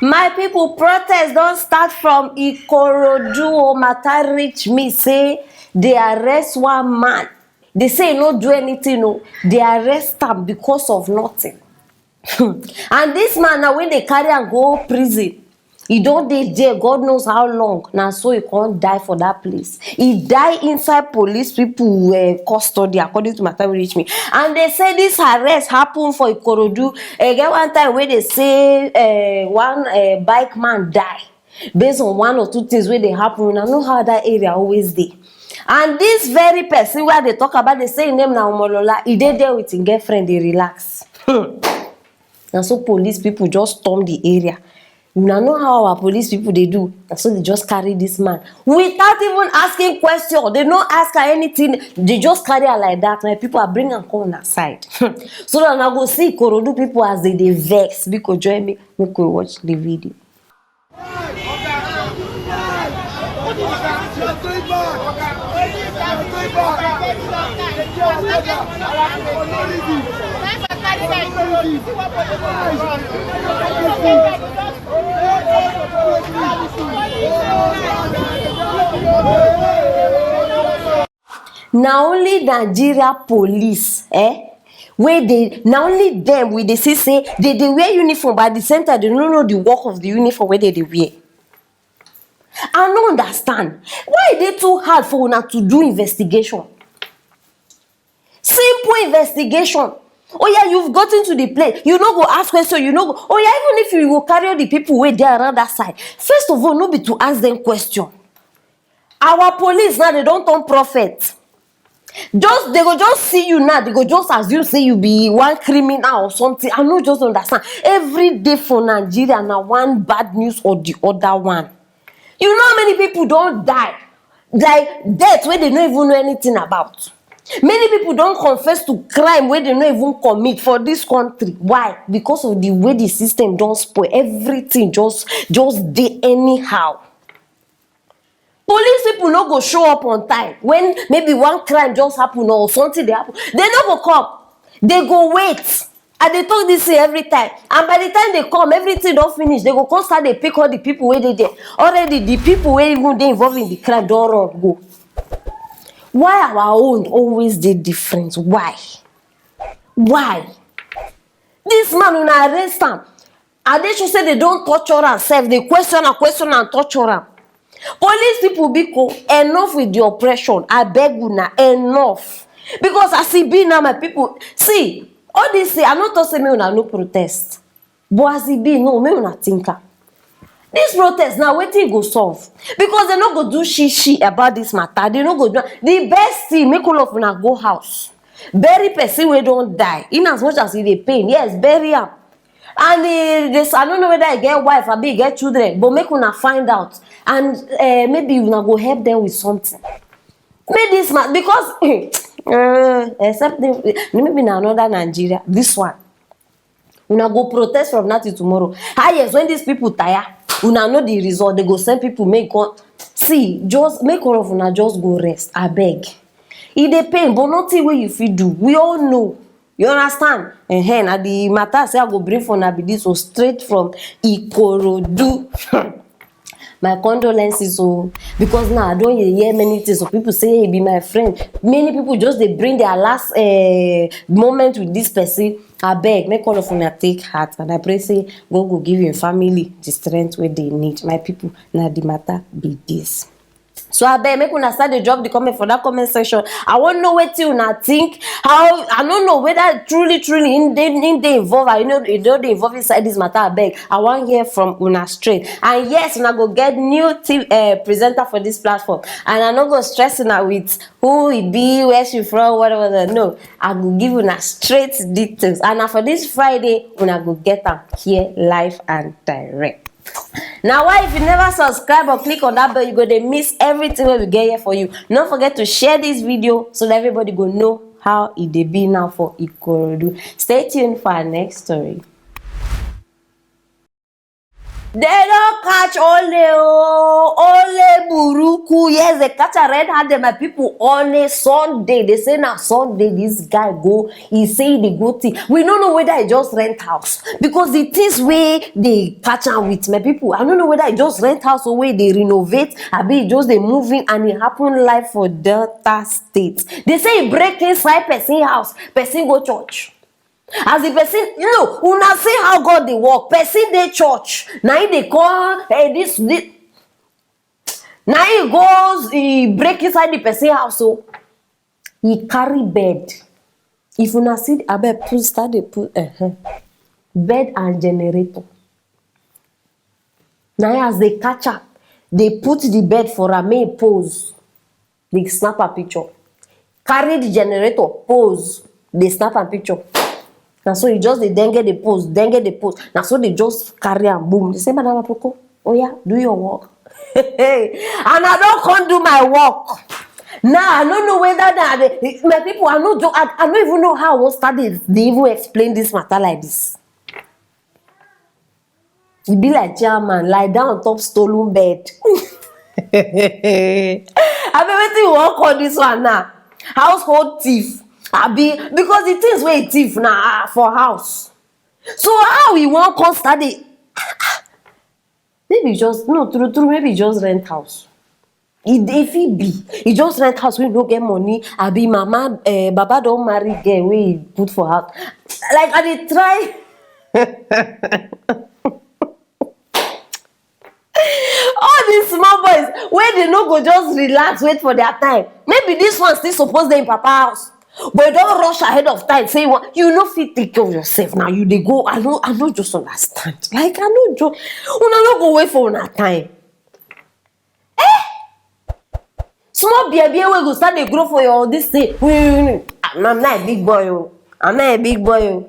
My people, protest don't start from Ikorodu. Matter reach me say they arrest one man. They say he no do anything, no. They arrest him because of nothing. And this man now when they carry am go prison, he don dey there God knows how long. Na so he can't die for that place. He die inside police people custody according to matter wey reach me. And they say this arrest happen for Ikorodu. Get one time wey they say one bike man die based on one or two things wey dey happen. Una know how that area always dey. And this very person wey they talk about, they say im name na Omolola. He dey there with him girlfriend, dey relax. And so police people just storm the area. Una know how our police people they do. And so they just carry this man without even asking question. They no ask her anything. They just carry her like that. My people are bringing her on her side. So that I go see Ikorodu people as they vex. Because join me, make we watch the video. Now only Nigeria police, where they now only them we they see say they wear uniform, but at the same time they don't know the work of the uniform where they wear. I don't understand why they too hard for una to do investigation. Simple investigation. Oh yeah, you've gotten to the place. You no go ask question. You no go. Oh yeah, even if you go carry all the people where they around that side. First of all, no be to ask them question. Our police now they don't turn prophet. Just they go just see you now. They go just assume say you be one criminal or something. I no just understand. Every day for Nigeria now one bad news or the other one. You know how many people don't die? Like death where they don't even know anything about. Many people don't confess to crime where they don't even commit for this country. Why? Because of the way the system don't spoil. Everything just dey anyhow. Police people no go show up on time when maybe one crime just happen or something they happen. They no go come. They go wait. And they talk this thing every time. And by the time they come, everything don't finish. They go come start they pick all the people where they there. Already the people where even they involved in the crime don't run go. Why our own always dey different? Why? Why? This man when I arrest him, and they should say they don't torture themselves. They question and torture him. Police people be enough with the oppression. I beg una enough. Because as e be now, my people see all this. Say I not to say me una no protest, but as e be no me una think am. This protest now wetin go solve? Because they no go do she about this matter. They no go do the best thing. Make all of una go house, bury person wey don die. In as much as e dey pain, yes, bury am. And I don't know whether I get wife or be get children, but make una find out, and maybe una go help them with something. Make this man because except maybe na another Nigeria. This one una go protest from now till tomorrow. Yes, when these people tire. Una know the result. They go send people make on. See, just make all of una just go rest. I beg. It dey pain, but nothing wey you fit do. We all know. You understand? Na the matter say I go bring for una be this so straight from Ikorodu. My condolences, so because now I don't hear many things. So people say he be my friend. Many people just they bring their last moment with this person. I beg, make all of una take heart, and I pray say God go give your family the strength where they need. My people, now the matter be this. So I beg, make una start the drop the comment for that comment section. I want to know what you una think. How I don't know whether truly in they involved. I know they don't involve inside this matter. I beg, I want to hear from una straight. And yes, una go get new presenter for this platform. And I not go stress una with who he be, where she from, whatever. No, I go give una straight details. And for this Friday, una go get them here live and direct. Now why if you never subscribe or click on that bell, you go to miss everything we get here for you. Don't forget to share this video so that everybody go know how it dey be now for Ikorodu. Stay tuned for our next story. They don't catch Ole Buruku. Yes, they catch a red-handed my people on a Sunday. They say now Sunday this guy go. He say the good thing. We don't know whether he just rent house because the things where they catch am with my people. I don't know whether he just rent house or where they renovate. I be just they moving and it happen live for Delta State. They say he break inside person house. Person go church. As the person, una see how God dey work. Person dey church. Now they call this. Now he goes, he break inside the person house. So he carry bed. If una see, abeg put start dey put bed and generator. Now as they catch up, they put the bed for a main pose. They snap a picture. Carry the generator, pose. They snap a picture. Now so you just dengue the post. Now so they just carry and boom. They say, Madam Apoko, oh yeah, do your work. And I don't come do my work. Now I don't know whether my people, I don't even know how I won't start they even explain this matter like this. It be like chairman, lie down on top stolen bed. I been waiting to work on this one now. Household thief. Because the things where thief now for house. So how we want to study? Maybe just true. Maybe just rent house. If he be, he just rent house. We don't get money. I be mama, Baba don't marry girl. We put for house. Like I dey try. All these small boys, where they no go just relax, wait for their time. Maybe this one still suppose they in Papa house. But don't rush ahead of time. Say you no fit take care of yourself now. You they go. I no just understand. Like I no just. Una no go wait for una time. Small baby we go start dey grow for your this thing. I'm not a big boy. I'm not a big boy.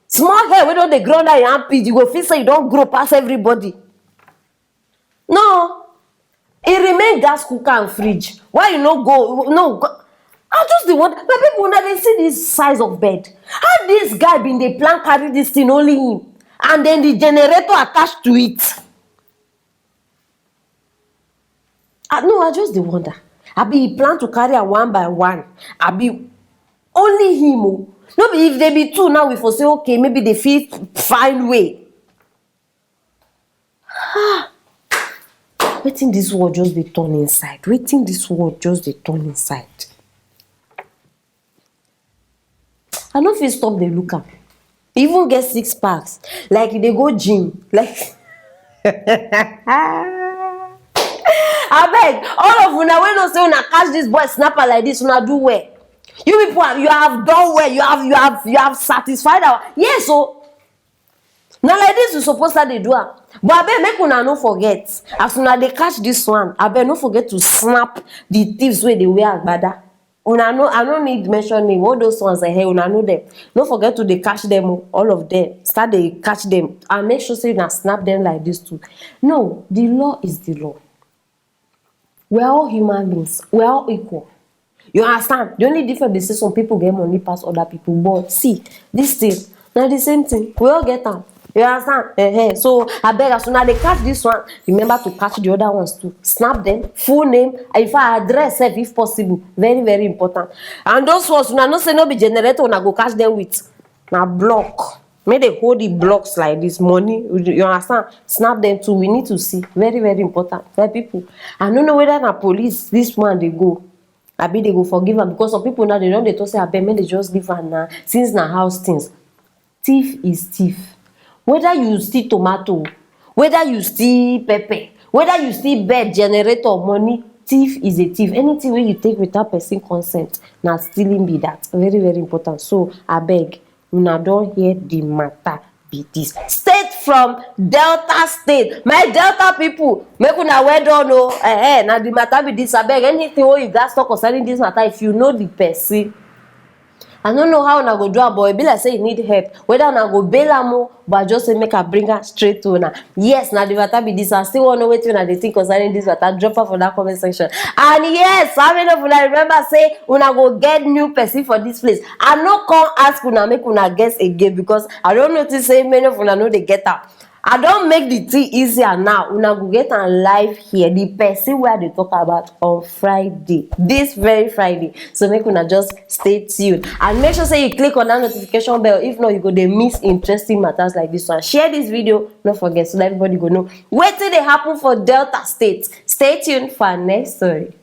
Small hair we don't dey grow down your armpit. You go feel say you don't grow past everybody. No, it remain gas cooker and fridge. Why you no go? No. I just the one. My people now they see this size of bed. How this guy been the plan carry this thing only him, and then the generator attached to it. No, I just the wonder. I be plan to carry a one by one. I be only him. No, be if they be two now we for say okay maybe they feel find way. Waiting this world just the turn inside. Waiting this world just the turn inside. I don't feel stop the look up. Even get 6 packs. Like they go gym. Like I beg all of una when no say una catch this boy snapper like this, una do well. You people you have done well. You have satisfied our yes. So now like this you suppose that they do am. But I beg make una no forget. As una they catch this one, I beg no forget to snap the thieves where they wear agbada. Una know, I don't need mention name. All those ones I hear, una know them. Don't forget to they catch them, all of them. Start they catch them and make sure say you snap them like this too. No, the law is the law. We're all human beings. We're all equal. You understand? The only difference is some people get money past other people. But see, this thing, now the same thing. We all get them. You understand? So I beg as soon as they catch this one, remember to catch the other ones too. Snap them, full name, if I address if possible. Very, very important. And those ones, una no say no be generator, una go catch them with na block. May they hold the blocks like this money. You understand? Snap them too. We need to see. Very, very important. For people. I don't know whether na police this one they go. I be they go forgive them because some people now they don't they talk say I bet me they just give her now since na house things. Thief is thief. Whether you steal tomato, whether you steal pepper, whether you steal bed, generator, money, thief is a thief. Anything where you take without person consent, now stealing be that. Very, very important. So I beg, una don't hear the matter be this. State from Delta State. My Delta people, make una well done. Now the matter be this. I beg anything where you guys talk concerning this matter, if you know the person. I don't know how I go do it, but it be like say you need help. Whether I go bail am, but just say make I bring her straight to una. Yes, now the matter be this. I still want to know what you think concerning this matter. Drop her for that comment section. And yes, how many of una remember say una go get new person for this place? I no come ask una make una guess again because I don't notice say many of una know they get out. I don't make the thing easier now. Una go get am live here. The person where they talk about on Friday, this very Friday. So make una just stay tuned and make sure say you click on that notification bell. If not, you go dey miss interesting matters like this one. Share this video, don't forget, so that everybody go know wetin dey happen for Delta State. Stay tuned for our next story.